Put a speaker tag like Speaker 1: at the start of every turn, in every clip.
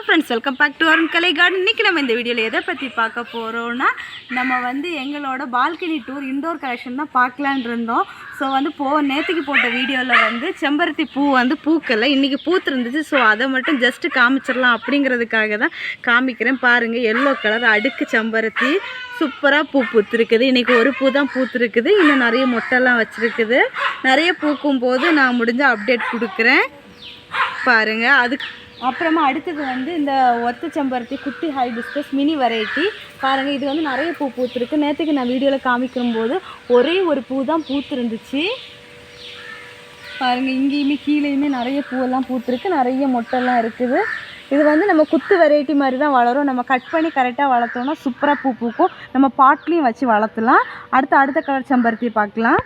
Speaker 1: Friends, welcome back to Arun Kalai garden. இன்றைக்கி நம்ம இந்த வீடியோவில் எதை பற்றி பார்க்க போகிறோன்னா, நம்ம எங்களோட பால்கனி டூர் இன்டோர் கலெக்ஷன் தான் பார்க்கலான் இருந்தோம். ஸோ நேற்றுக்கு போட்ட வீடியோவில் செம்பருத்தி பூ பூக்கலை, இன்றைக்கி பூத்துருந்துச்சு. ஸோ அதை மட்டும் ஜஸ்ட்டு காமிச்சிடலாம் அப்படிங்கிறதுக்காக தான் காமிக்கிறேன். பாருங்கள், எல்லோ கலர் அடுக்கு செம்பருத்தி சூப்பராக பூ பூத்துருக்குது. இன்றைக்கி ஒரு பூ தான் பூத்துருக்குது, இன்னும் நிறைய மொட்டைலாம் வச்சுருக்குது. நிறைய பூக்கும் போது நான் முடிஞ்ச அப்டேட் கொடுக்குறேன். பாருங்கள், அதுக்கு அப்புறமா அடுத்தது இந்த ஒத்த செம்பருத்தி குட்டி ஹைபிஸ்கஸ் மினி வெரைட்டி. பாருங்கள், இது நிறைய பூ பூத்துருக்கு. நேற்றுக்கு நான் வீடியோவில் காமிக்கும்போது ஒரே ஒரு பூ தான் பூத்துருந்துச்சு. பாருங்கள், இங்கேயுமே கீழேயுமே நிறைய பூவெல்லாம் பூத்துருக்கு, நிறைய மொட்டைலாம் இருக்குது. இது நம்ம குத்து வெரைட்டி மாதிரி தான் வளரும். நம்ம கட் பண்ணி கரெக்டாக வளர்த்தோன்னா சூப்பராக பூ பூக்கும். நம்ம பாட்லேயும் வச்சு வளர்த்தலாம். அடுத்த கலர் செம்பருத்தியை பார்க்கலாம்.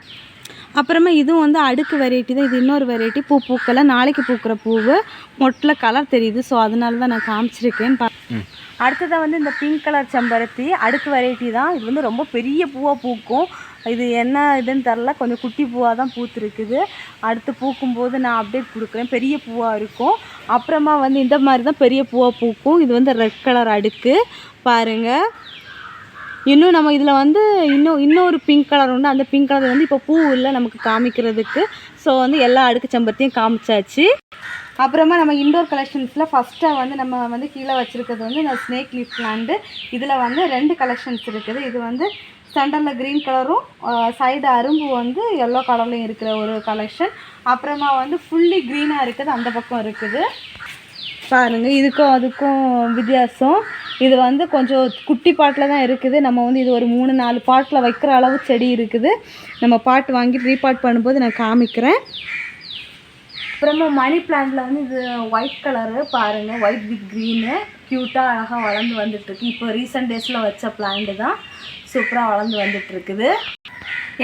Speaker 1: அப்புறமா இதுவும் அடுக்கு வெரைட்டி தான். இது இன்னொரு வெரைட்டி, பூ பூக்கலை, நாளைக்கு பூக்கிற பூவு, மொட்டில் கலர் தெரியுது. ஸோ அதனால தான் நான் காமிச்சிருக்கேன். அடுத்ததாக இந்த பிங்க் கலர் செம்பருத்தி அடுக்கு வெரைட்டி தான். இது ரொம்ப பெரிய பூவாக பூக்கும். இது என்ன இதுன்னு தெரில, கொஞ்சம் குட்டி பூவாக தான் பூத்துருக்குது. அடுத்து பூக்கும்போது நான் அப்டேட் கொடுக்குறேன். பெரிய பூவாக இருக்கும். அப்புறமா இந்த மாதிரி தான் பெரிய பூவாக பூக்கும். இது ரெட் கலர் அடுக்கு. பாருங்கள், இன்னும் நம்ம இதில் இன்னொரு பிங்க் கலர் உண்டு. அந்த பிங்க் கலர் இப்போ பூ இல்லை நமக்கு காமிக்கிறதுக்கு. ஸோ எல்லா அடுக்கு செம்பருத்தியும் காமிச்சாச்சு. அப்புறமா நம்ம இண்டோர் கலெக்ஷன்ஸில் ஃபஸ்ட்டாக நம்ம கீழே வச்சுருக்கிறது இந்த ஸ்னேக் லீஃப் பிளான்ட்டு. இதில் 2 கலெக்ஷன்ஸ் இருக்குது. இது சென்டரில் க்ரீன் கலரும் சைடு அரும்பு எல்லோ கலர்லையும் இருக்கிற ஒரு கலெக்ஷன். அப்புறமா ஃபுல்லி க்ரீனாக இருக்குது, அந்த பக்கம் இருக்குது. பாருங்கள், இதுக்கும் அதுக்கும் வித்தியாசம். இது கொஞ்சம் குட்டி பாட்டில் தான் இருக்குது. நம்ம இது ஒரு 3-4 பாட்டில் வைக்கிற அளவு செடி இருக்குது. நம்ம பாட் வாங்கி ரீபாட் பண்ணும்போது நான் காமிக்கிறேன். அப்புறமா மணி பிளான்ட்டில் இது ஒயிட் கலரு. பாருங்கள், ஒயிட் வித் க்ரீனு க்யூட்டாக அழகாக வளர்ந்து வந்துட்டுருக்கு. இப்போ ரீசெண்ட் டேஸில் வச்ச பிளான்ட்டு தான் சூப்பராக வளர்ந்து வந்துட்டுருக்குது.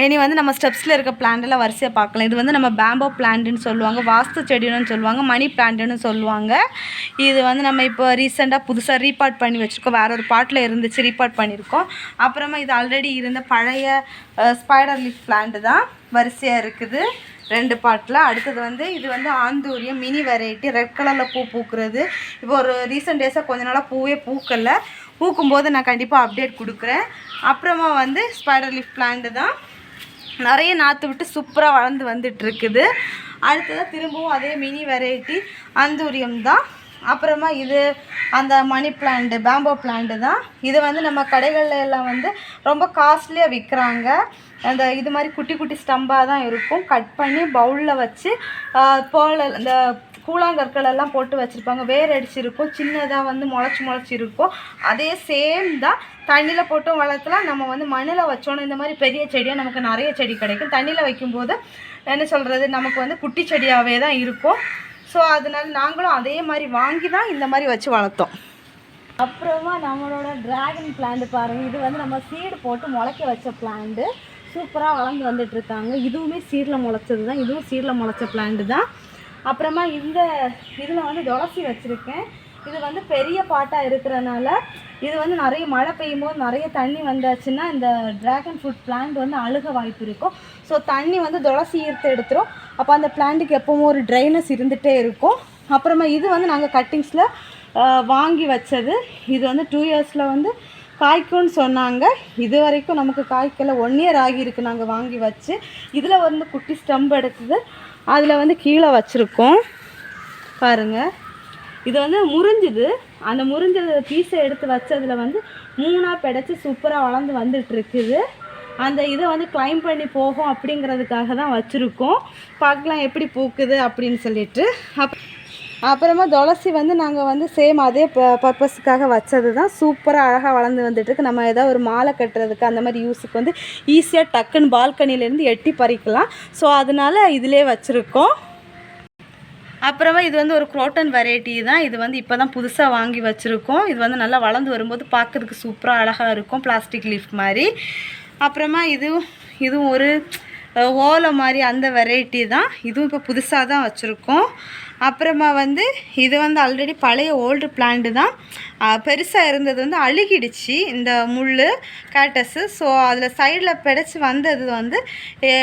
Speaker 1: இனி நம்ம ஸ்டெப்ஸில் இருக்க பிளான்ட்டெல்லாம் வரிசையாக பார்க்கலாம். இது நம்ம பேம்போ பிளான்ட்டுன்னு சொல்லுவாங்க, வாஸ்து செடின்னு சொல்லுவாங்க, மணி பிளான்ட்டுன்னு சொல்லுவாங்க. இது நம்ம இப்போ ரீசெண்டாக புதுசாக ரீபாட் பண்ணி வச்சுருக்கோம். வேறு ஒரு பாட்டில் இருந்துச்சு, ரீபாட் பண்ணியிருக்கோம். அப்புறமா இது ஆல்ரெடி இருந்த பழைய ஸ்பைடர் லீஃப் பிளான்ட்டு தான் வரிசையாக இருக்குது 2 பாட்டில். அடுத்தது இது ஆந்தூரியம் மினி வெரைட்டி, ரெட் கலரில் பூ பூக்குறது. இப்போ ஒரு ரீசெண்ட் டேஸாக கொஞ்ச நாளாக பூவே பூக்கலை. பூக்கும்போது நான் கண்டிப்பாக அப்டேட் கொடுக்குறேன். அப்புறமா ஸ்பைடர் லீஃப் பிளான்ட்டு தான் நிறைய நாற்று விட்டு சூப்பராக வளர்ந்து வந்துட்டுருக்குது. அடுத்ததாக திரும்பவும் அதே மினி வெரைட்டி ஆந்தூரியம் தான். அப்புறமா இது அந்த மணி பிளான்ட்டு பேம்போ பிளான்ட்டு தான். இது நம்ம கடைகளில் எல்லாம் ரொம்ப காஸ்ட்லியாக விற்கிறாங்க. அந்த இது மாதிரி குட்டி குட்டி ஸ்டம்பாக தான் இருக்கும். கட் பண்ணி பவுலில் வச்சு இந்த கூழாங்கற்கள் எல்லாம் போட்டு வச்சுருப்பாங்க. வேர் அடிச்சிருக்கும், சின்னதாக முளைச்சி இருக்கும். அதே சேம் தான். தண்ணியில் போட்டும் வளர்த்தலாம். நம்ம மண்ணில் வச்சோன்னு இந்த மாதிரி பெரிய செடியாக நமக்கு நிறைய செடி கிடைக்கும். தண்ணியில் வைக்கும்போது என்ன சொல்கிறது, நமக்கு குட்டி செடியாகவே தான் இருக்கும். ஸோ அதனால நாங்களும் அதே மாதிரி வாங்கி தான் இந்த மாதிரி வச்சு வளர்த்தோம். அப்புறமா நம்மளோட ட்ராகன் பிளான்ட் பாருங்கள். இது நம்ம சீடு போட்டு முளைக்க வச்ச பிளான்ட்டு. சூப்பராக வளர்ந்து வந்துட்டுருக்காங்க. இதுவுமே சீடில் முளைச்சது தான். இதுவும் சீடில் முளைச்ச பிளான்ட்டு தான். அப்புறமா இதில் துளசி வச்சுருக்கேன். இது பெரிய பாட்டாக இருக்கிறனால இது நிறைய மழை பெய்யும் போது நிறைய தண்ணி வந்தாச்சுன்னா இந்த ட்ராகன் ஃப்ரூட் பிளான்ட் அழுக வாய்ப்பு இருக்கும். ஸோ தண்ணி துளசி ஈர்த்து எடுத்துரும். அப்போ அந்த பிளான்ட்டுக்கு எப்போவும் ஒரு ட்ரைனஸ் இருந்துகிட்டே இருக்கும். அப்புறமா இது நாங்கள் கட்டிங்ஸில் வாங்கி வச்சது. இது 2 இயர்ஸில் காய்க்கும்னு சொன்னாங்க. இது வரைக்கும் நமக்கு காய்க்கல. 1 இயர் ஆகியிருக்கு நாங்கள் வாங்கி வச்சு. இதில் குட்டி ஸ்டம்ப் எடுத்தது அதில் கீழே வச்சுருக்கோம். பாருங்கள், இது முறிஞ்சுது. அந்த முறிஞ்ச பீஸை எடுத்து வச்சதில் 3ஆக பிடைச்சி சூப்பராக வளர்ந்து வந்துட்டுருக்குது. அந்த இதை கிளைம் பண்ணி போகும் அப்படிங்கிறதுக்காக தான் வச்சுருக்கோம். பார்க்கலாம் எப்படி பூக்குது அப்படின்னு சொல்லிட்டு. அப்புறமா துளசி நாங்கள் சேம் அதே பர்பஸுக்காக வச்சது தான். சூப்பராக அழகாக வளர்ந்து வந்துட்டுருக்கு. நம்ம ஏதாவது ஒரு மாலை கட்டுறதுக்கு அந்த மாதிரி யூஸுக்கு ஈஸியாக டக்குன்னு பால்கனிலேருந்து எட்டி பறிக்கலாம். ஸோ அதனால் இதிலே வச்சுருக்கோம். அப்புறமா இது ஒரு குரோட்டன் வெரைட்டி தான். இது இப்போ தான் புதுசாக வாங்கி வச்சுருக்கோம். இது நல்லா வளர்ந்து வரும்போது பார்க்குறதுக்கு சூப்பராக அழகாக இருக்கும், பிளாஸ்டிக் லீஃப் மாதிரி. அப்புறமா இதுவும் ஒரு ஓலை மாதிரி அந்த வெரைட்டி தான். இதுவும் இப்போ புதுசாக தான் வச்சுருக்கோம். அப்புறமா இது ஆல்ரெடி பழைய ஓல்டு பிளான்ட்டு தான். பெருசாக இருந்தது அழுகிடுச்சு இந்த முள் கேட்டஸு. ஸோ அதில் சைடில் பிடைச்சி வந்தது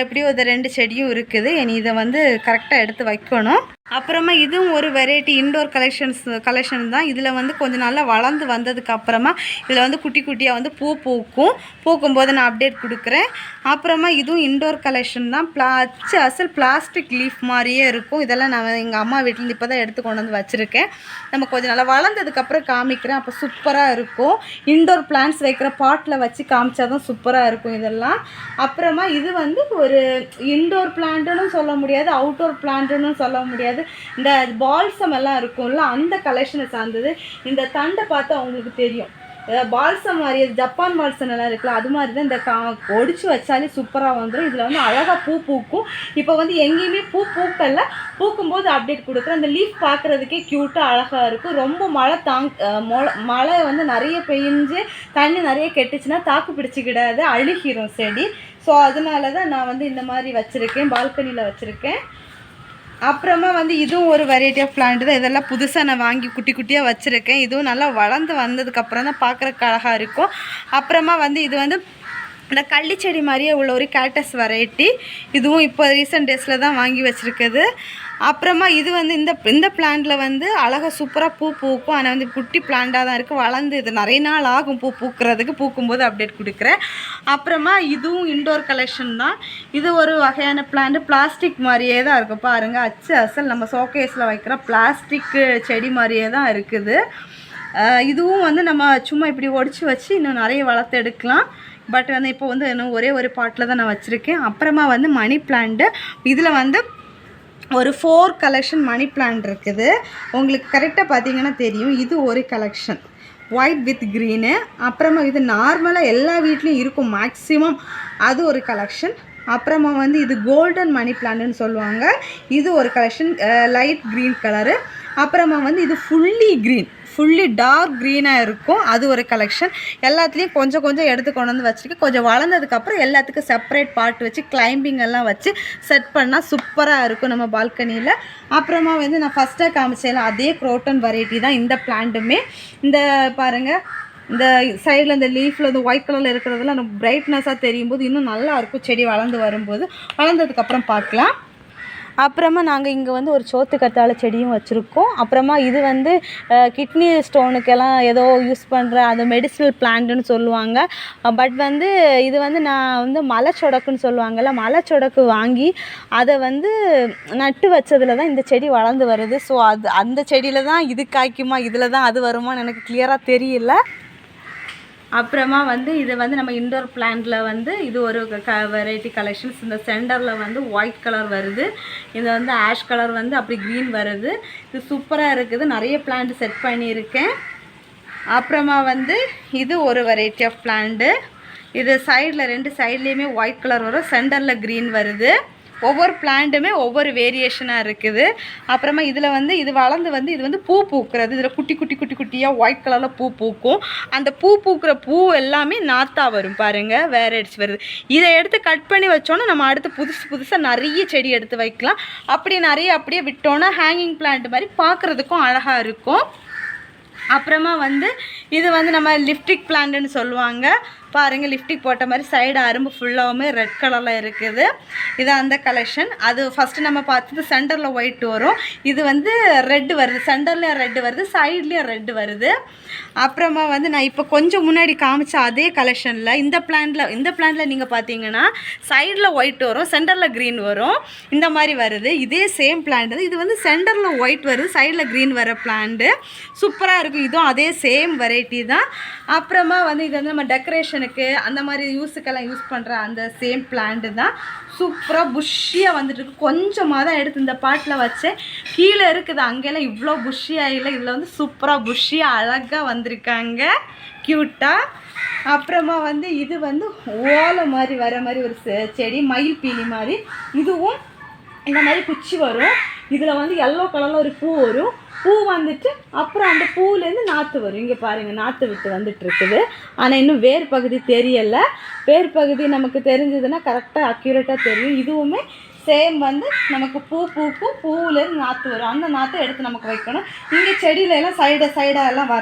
Speaker 1: எப்படியும் ஒரு 2 செடியும் இருக்குது. இனி இதை கரெக்டாக எடுத்து வைக்கணும். அப்புறமா இதுவும் ஒரு வெரைட்டி இன்டோர் கலெக்ஷன் தான். இதில் வந்து கொஞ்சம் நல்லா வளர்ந்து வந்ததுக்கு அப்புறமா இதில் வந்து குட்டி குட்டியாக வந்து பூக்கும்போது நான் அப்டேட் கொடுக்குறேன். அப்புறமா இதுவும் இன்டோர் கலெக்ஷன் தான். அசல் பிளாஸ்டிக் லீஃப் மாதிரியே இருக்கும். இதெல்லாம் நான் எங்கள் அம்மா வீட்டிலேருந்து இப்போ தான் எடுத்து கொண்டு வந்து வச்சுருக்கேன். நம்ம கொஞ்சம் நல்லா வளர்ந்ததுக்கப்புறம் காமிக்கிறேன். அப்போ சூப்பராக இருக்கும். இன்டோர் பிளான்ட்ஸ் வைக்கிற பாட்டில் வச்சு காமிச்சா தான் சூப்பராக இருக்கும் இதெல்லாம். அப்புறமா இது வந்து ஒரு இன்டோர் பிளான்ட்டுன்னு சொல்ல முடியாது, அவுட்டோர் பிளான்ட்டுன்னு சொல்ல முடியாது. இந்த பால்சம் எல்லாம் இருக்கும்ல, அந்த கலெக்ஷனை சார்ந்தது. இந்த தண்டை பார்த்தா உங்களுக்கு தெரியும், பால்சம் மாதிரி ஜப்பான் பால்சம் எல்லாம் இருக்குல்ல, அது மாதிரி தான். இந்த ஒடிச்சு வச்சாலே சூப்பராக வந்துடும். இதில் வந்து அழகாக பூக்கும். இப்போ வந்து எங்கேயுமே பூக்கல, பூக்கும்போது அப்டேட் கொடுக்குறேன். அந்த லீஃப் பார்க்குறதுக்கே க்யூட்டாக அழகாக இருக்கும். ரொம்ப மழை வந்து நிறைய பெஞ்சு தண்ணி நிறைய கெட்டுச்சுன்னா தாக்கு பிடிச்சிக்கிடாது, அழுகிரும் செடி. ஸோ அதனால தான் நான் வந்து இந்த மாதிரி வச்சுருக்கேன், பால்கனியில் வச்சுருக்கேன். அப்புறமா வந்து இதுவும் ஒரு வெரைட்டி ஆஃப் பிளான்ட் தான். இதெல்லாம் புதுசாக நான் வாங்கி குட்டி குட்டியாக வச்சுருக்கேன். இதுவும் நல்லா வளர்ந்து வந்ததுக்கப்புறம் தான் பார்க்குறக்கு அழகாக இருக்கும். அப்புறமா வந்து இது வந்து இந்த கள்ளிச்செடி மாதிரியே உள்ள ஒரு கேட்டஸ் வெரைட்டி. இதுவும் இப்போ ரீசெண்ட் டேஸில் தான் வாங்கி வச்சுருக்குது. அப்புறமா இது வந்து இந்த பிளான்ட்டில் வந்து அழகாக சூப்பராக பூக்கும். ஆனால் வந்து குட்டி பிளான்ட்டாக தான் இருக்குது. வளர்ந்து இது நிறைய நாள் ஆகும் பூக்கிறதுக்கு. பூக்கும்போது அப்டேட் கொடுக்குறேன். அப்புறமா இதுவும் இன்டோர் கலெக்ஷன் தான். இது ஒரு வகையான பிளான்ட்டு, பிளாஸ்டிக் மாதிரியே தான் இருக்குது பாருங்கள். அசல் நம்ம ஷோகேஸில் வைக்கிற பிளாஸ்டிக் செடி மாதிரியே தான் இருக்குது. இதுவும் வந்து நம்ம சும்மா இப்படி ஒடிச்சு வச்சு இன்னும் நிறைய வளர்த்து எடுக்கலாம். பட் வந்து இப்போ வந்து இன்னும் ஒரே ஒரு பாட்டில் தான் நான் வச்சுருக்கேன். அப்புறமா வந்து மணி பிளான்ட்டு. இதில் வந்து ஒரு 4 கலெக்ஷன் மணி பிளான்ட் இருக்குது. உங்களுக்கு கரெக்டாக பார்த்தீங்கன்னா தெரியும். இது ஒரு கலெக்ஷன் ஒயிட் வித் க்ரீனு. அப்புறமா இது நார்மலாக எல்லா வீட்லேயும் இருக்கும் மேக்ஸிமம், அது ஒரு கலெக்ஷன். அப்புறமா வந்து இது கோல்டன் மணி பிளான்ட்னு சொல்லுவாங்க. இது ஒரு கலெக்ஷன் லைட் க்ரீன் கலரு. அப்புறமா வந்து இது ஃபுல்லி டார்க் க்ரீனாக இருக்கும், அது ஒரு கலெக்ஷன். எல்லாத்துலேயும் கொஞ்சம் கொஞ்சம் எடுத்து கொண்டு வந்து வச்சுருக்கேன். கொஞ்சம் வளர்ந்ததுக்கப்புறம் எல்லாத்துக்கும் செப்பரேட் பார்ட் வச்சு கிளைம்பிங் எல்லாம் வச்சு செட் பண்ணால் சூப்பராக இருக்கும் நம்ம பால்கனியில். அப்புறமா வந்து நான் ஃபஸ்ட்டாக காமிச்சேன் அதே குரோட்டன் வெரைட்டி தான் இந்த பிளான்ட்டுமே. இந்த பாருங்கள், இந்த சைடில் இந்த லீஃபில் இந்த ஒயிட் கலரில் இருக்கிறதெல்லாம் நம்ம பிரைட்னஸாக தெரியும் போது இன்னும் நல்லாயிருக்கும் செடி வளர்ந்து வரும்போது. வளர்ந்ததுக்கப்புறம் பார்க்கலாம். அப்புறமா நாங்கள் இங்கே வந்து ஒரு சோத்து கத்தாழை செடியும் வச்சுருக்கோம். அப்புறமா இது வந்து கிட்னி ஸ்டோனுக்கெல்லாம் ஏதோ யூஸ் பண்ணுற அந்த மெடிசினல் பிளான்ட்டுன்னு சொல்லுவாங்க. பட் வந்து இது வந்து நான் வந்து மலைச்சொடக்குன்னு சொல்லுவாங்கள்ல, மலைச்சொடக்கு வாங்கி அதை வந்து நட்டு வச்சதில் தான் இந்த செடி வளர்ந்து வருது. ஸோ அந்த செடியில் தான் இது காய்க்குமா, இதில் தான் அது வருமானு எனக்கு கிளியராக தெரியல. அப்புறமா வந்து இது வந்து நம்ம இன்டோர் பிளான்ட்டில் வந்து இது ஒரு வெரைட்டி கலெக்ஷன்ஸ். இந்த சென்டரில் வந்து ஒயிட் கலர் வருது, இது வந்து ஆஷ் கலர் வந்து அப்படி க்ரீன் வருது. இது சூப்பராக இருக்குது. நிறைய பிளான்ட் செட் பண்ணியிருக்கேன். அப்புறமா வந்து இது ஒரு வெரைட்டி ஆஃப் பிளான்ட்டு. இது சைடில் 2 சைட்லேயுமே ஒயிட் கலர் வரும், சென்டரில் க்ரீன் வருது. ஒவ்வொரு பிளான்ட்டுமே ஒவ்வொரு வேரியேஷனாக இருக்குது. அப்புறமா இதில் வந்து இது வளர்ந்து வந்து இது வந்து பூக்கிறது. இதில் குட்டி குட்டியாக ஒயிட் கலரில் பூக்கும். அந்த பூக்கிற பூ எல்லாமே நாத்தா வரும் பாருங்கள், வேற அடிச்சு வருது. இதை எடுத்து கட் பண்ணி வச்சோன்னா நம்ம அடுத்து புதுசாக நிறைய செடி எடுத்து வைக்கலாம். அப்படி நிறைய அப்படியே விட்டோன்னா ஹேங்கிங் பிளான்ட் மாதிரி பார்க்குறதுக்கும் அழகாக இருக்கும். அப்புறமா வந்து இது வந்து நம்ம லிப்டிக் பிளான்ட்னு சொல்லுவாங்க பாருங்கள். லிப்டிக் போட்ட மாதிரி சைடு அரும்பு ஃபுல்லாகவுமே ரெட் கலரில் இருக்குது. இது அந்த கலெக்ஷன். அது ஃபஸ்ட்டு நம்ம பார்த்தது சென்டரில் ஒயிட் வரும், இது வந்து ரெட்டு வருது. சென்டர்லேயும் ரெட்டு வருது, சைட்லேயும் ரெட்டு வருது. அப்புறமா வந்து நான் இப்போ கொஞ்சம் முன்னாடி காமிச்ச அதே கலெக்ஷனில் இந்த பிளான்ட்டில் நீங்கள் பார்த்தீங்கன்னா சைடில் ஒயிட் வரும், சென்டரில் க்ரீன் வரும், இந்த மாதிரி வருது. இதே சேம் பிளான்ட். இது வந்து சென்டரில் ஒயிட் வருது, சைடில் க்ரீன் வர பிளான்ட்டு சூப்பராக இருக்கும். இதுவும் அதே சேம் வெரைட்டி தான். அப்புறமா வந்து இது வந்து நம்ம டெக்கரேஷனுக்கு அந்த மாதிரி யூஸுக்கெல்லாம் யூஸ் பண்ணுற அந்த சேம் பிளான்ட்டு தான். சூப்பராக புஷ்ஷியாக வந்துட்டுருக்கு. கொஞ்சமாக தான் எடுத்து இந்த பாட்டில் வச்சேன், கீழே இருக்குது. அங்கெல்லாம் இவ்வளோ புஷ்ஷியாக இல்லை, இதில் வந்து சூப்பராக புஷ்ஷியாக அழகாக வந்திருக்காங்க, க்யூட்டாக. அப்புறமா வந்து இது வந்து ஓலை மாதிரி வர மாதிரி ஒரு செடி, மயில் பீலி மாதிரி. இதுவும் இந்த மாதிரி குச்சி வரும். இதில் வந்து எல்லோ கலரில் ஒரு பூ வரும். பூ வந்துட்டு அப்புறம் அந்த பூவிலேருந்து நாற்று வரும். இங்கே பாருங்கள், நாற்று விட்டு வந்துட்டுருக்குது. ஆனால் இன்னும் வேர் பகுதி தெரியலை. வேர் பகுதி நமக்கு தெரிஞ்சதுன்னா கரெக்டாக அக்யூரேட்டாக தெரியும். இதுவுமே சேம் வந்து நமக்கு பூக்கும், பூவிலேருந்து நாற்று வரும். அந்த நாற்றை எடுத்து நமக்கு வைக்கணும். இங்கே செடியிலலாம் சைடாக எல்லாம்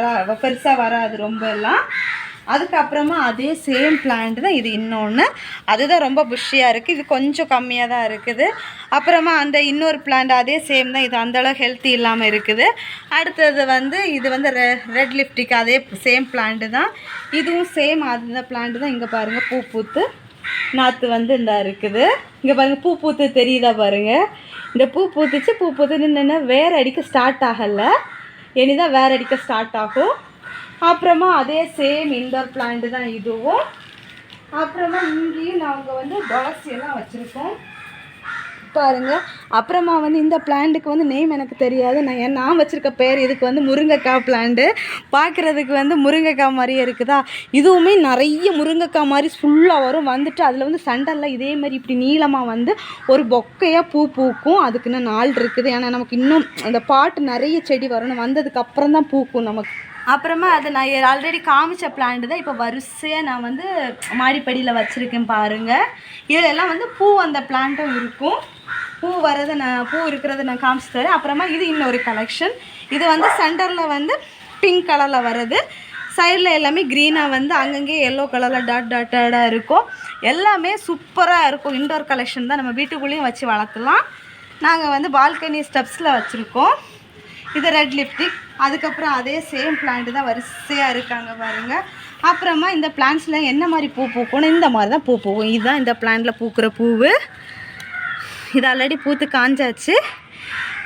Speaker 1: பெருசாக வராது ரொம்ப எல்லாம். அதுக்கப்புறமா அதே சேம் பிளான்ட் தான் இது இன்னொன்று, அதுதான் ரொம்ப புஷ்ஷியாக இருக்குது, இது கொஞ்சம் கம்மியாக தான் இருக்குது. அப்புறமா அந்த இன்னொரு பிளான்ட் அதே சேம் தான், இது அந்தளவு ஹெல்த்தி இல்லாமல் இருக்குது. அடுத்தது வந்து இது வந்து ரெட் லிப்டிக், அதே சேம் பிளான்ட்டு தான், இதுவும் சேம் அந்த பிளான்ட்டு தான். இங்கே பாருங்கள் பூ பூத்து நாற்று வந்து இந்த இருக்குது. இங்கே பாருங்கள் பூ பூத்து தெரியுதா பாருங்கள், இந்த பூ பூத்துச்சு, பூ பூத்து நின்று வேறு அடிக்க ஸ்டார்ட் ஆகலை, இனிதான் வேறு அடிக்க ஸ்டார்ட் ஆகும். அப்புறமா அதே சேம் இன்டோர் பிளான்ட்டு தான் இதுவும். அப்புறமா இங்கேயும் நாங்கள் வந்து துளசியெல்லாம் வச்சுருக்கோம் பாருங்கள். அப்புறமா வந்து இந்த பிளான்ட்டுக்கு வந்து நேம் எனக்கு தெரியாது, நான் வச்சுருக்க பேர் இதுக்கு வந்து முருங்கைக்காய் பிளான்ட்டு. பார்க்குறதுக்கு வந்து முருங்கைக்காய் மாதிரியே இருக்குதா, இதுவுமே நிறைய முருங்கைக்காய் மாதிரி ஃபுல்லாக வரும். வந்துட்டு அதில் வந்து சண்டலில் இதே மாதிரி இப்படி நீளமாக வந்து ஒரு பொக்கையாக பூ பூக்கும். அதுக்கு இன்னும் நாள் இருக்குது, ஏன்னா நமக்கு இன்னும் அந்த பாட்டு நிறைய செடி வரணும், வந்ததுக்கப்புறம் தான் பூக்கும் நமக்கு. அப்புறமா அது நான் ஆல்ரெடி காமிச்ச பிளான்ட்டு தான் இப்போ வரிசையாக நான் வந்து மாடிப்படியில் வச்சுருக்கேன் பாருங்கள். இதில் எல்லாம் வந்து பூ அந்த பிளான்ட்டும் இருக்கும், பூ இருக்கிறத நான் காமிச்சு தரேன். அப்புறமா இது இன்னொரு கலெக்ஷன், இது வந்து சென்டரில் வந்து பிங்க் கலரில் வருது, சைடில் எல்லாமே க்ரீனாக வந்து அங்கங்கே எல்லோ கலரில் டாட்டாக இருக்கும். எல்லாமே சூப்பராக இருக்கும். இன்டோர் கலெக்ஷன் தான், நம்ம வீட்டுக்குள்ளேயும் வச்சு வளர்த்துலாம். நாங்கள் வந்து பால்கனி ஸ்டெப்ஸில் வச்சுருக்கோம். இது ரெட் லிப்டிக், அதுக்கப்புறம் அதே சேம் பிளான்ட்டு தான் வரிசையாக இருக்காங்க பாருங்கள். அப்புறமா இந்த பிளான்ட்ஸில் என்ன மாதிரி பூ பூக்கணும், இந்த மாதிரி தான் பூ பூக்கும். இதுதான் இந்த பிளான்ட்டில் பூக்கிற பூவு, இது ஆல்ரெடி பூத்து காஞ்சாச்சு.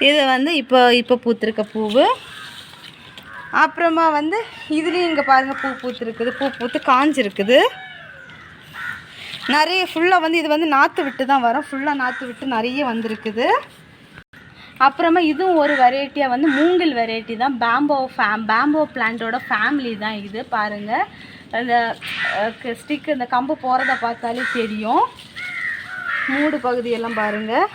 Speaker 1: இது வந்து இப்போ பூத்துருக்க பூவு. அப்புறமா வந்து இதுலேயும் இங்கே பாருங்கள் பூ பூத்துருக்குது, பூ பூத்து காஞ்சிருக்குது நிறைய. ஃபுல்லாக வந்து இது வந்து நாற்று விட்டு தான் வரும், ஃபுல்லாக நாற்று விட்டு நிறைய வந்திருக்குது. அப்புறமா இதுவும் ஒரு வெரைட்டியாக வந்து மூங்கில் வெரைட்டி தான், பேம்போ பிளான்ட்டோட ஃபேமிலி தான் இது. பாருங்கள் அந்த ஸ்டிக்கு இந்த கம்பு போகிறத பார்த்தாலே தெரியும், மூடு பகுதியெல்லாம் பாருங்கள்.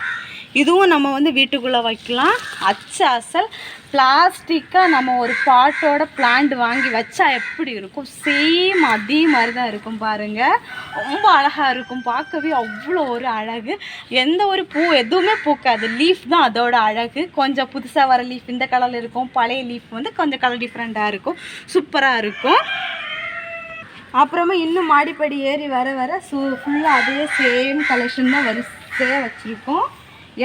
Speaker 1: இதுவும் நம்ம வந்து வீட்டுக்குள்ளே வைக்கலாம். அசல் பிளாஸ்டிக்காக நம்ம ஒரு பாட்டோட பிளான்ட் வாங்கி வச்சா எப்படி இருக்கும், சேம் அதே மாதிரி தான் இருக்கும் பாருங்கள். ரொம்ப அழகாக இருக்கும், பார்க்கவே அவ்வளோ ஒரு அழகு. எந்த ஒரு பூ எதுவுமே பூக்காது, லீஃப் தான் அதோட அழகு. கொஞ்சம் புதுசாக வர லீஃப் இந்த கலரில் இருக்கும், பழைய லீஃப் வந்து கொஞ்சம் கலர் டிஃப்ரெண்ட்டாக இருக்கும், சூப்பராக இருக்கும். அப்புறமா இன்னும் மாடிப்படி ஏறி வர ஃபுல்லாக அதே சேம் கலெக்ஷன் தான் வரிசையாக வச்சுருக்கோம்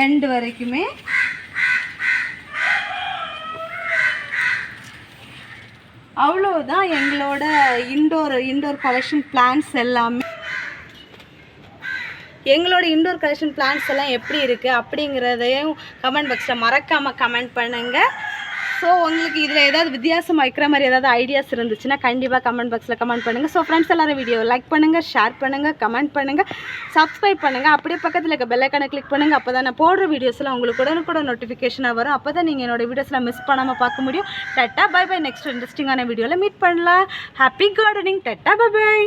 Speaker 1: எண்டு வரைக்குமே. அவ்வளோதான் எங்களோட இன்டோர் கலெக்ஷன் பிளான்ஸ் எல்லாமே. எங்களோட இன்டோர் கலெக்ஷன் பிளான்ஸ் எல்லாம் எப்படி இருக்குது அப்படிங்கிறதையும் கமெண்ட் பாக்ஸில் மறக்காமல் கமெண்ட் பண்ணுங்கள். ஸோ உங்களுக்கு இதில் ஏதாவது வித்தியாசமாக வைக்கிற மாதிரி ஏதாவது ஐடியாஸ் இருந்துச்சுன்னா கண்டிப்பாக கமெண்ட் பாக்ஸில் கமெண்ட் பண்ணுங்கள். ஸோ ஃப்ரெண்ட்ஸ் எல்லோரும் வீடியோவை லைக் பண்ணுங்கள், ஷேர் பண்ணுங்கள், கமெண்ட் பண்ணுங்கள், சப்ஸ்கிரைப் பண்ணுங்கள். அப்படியே பக்கத்தில் இருக்க பெல் ஐக்கானை கிளிக் பண்ணுங்கள். அப்போ தான் நான் போடுற வீடியோஸ்லாம் உங்களுக்கு உடனுக்குடன் நோட்டிஃபிகேஷனாக வரும். அப்போ தான் நீங்கள் என்னோடய வீடியோஸ்லாம் மிஸ் பண்ணாமல் பார்க்க முடியும். டட்டா பை பை, நெக்ஸ்ட் இன்ட்ரெஸ்டிங்கான வீடியோவில் மீட் பண்ணலாம். Happy gardening, tata bye by.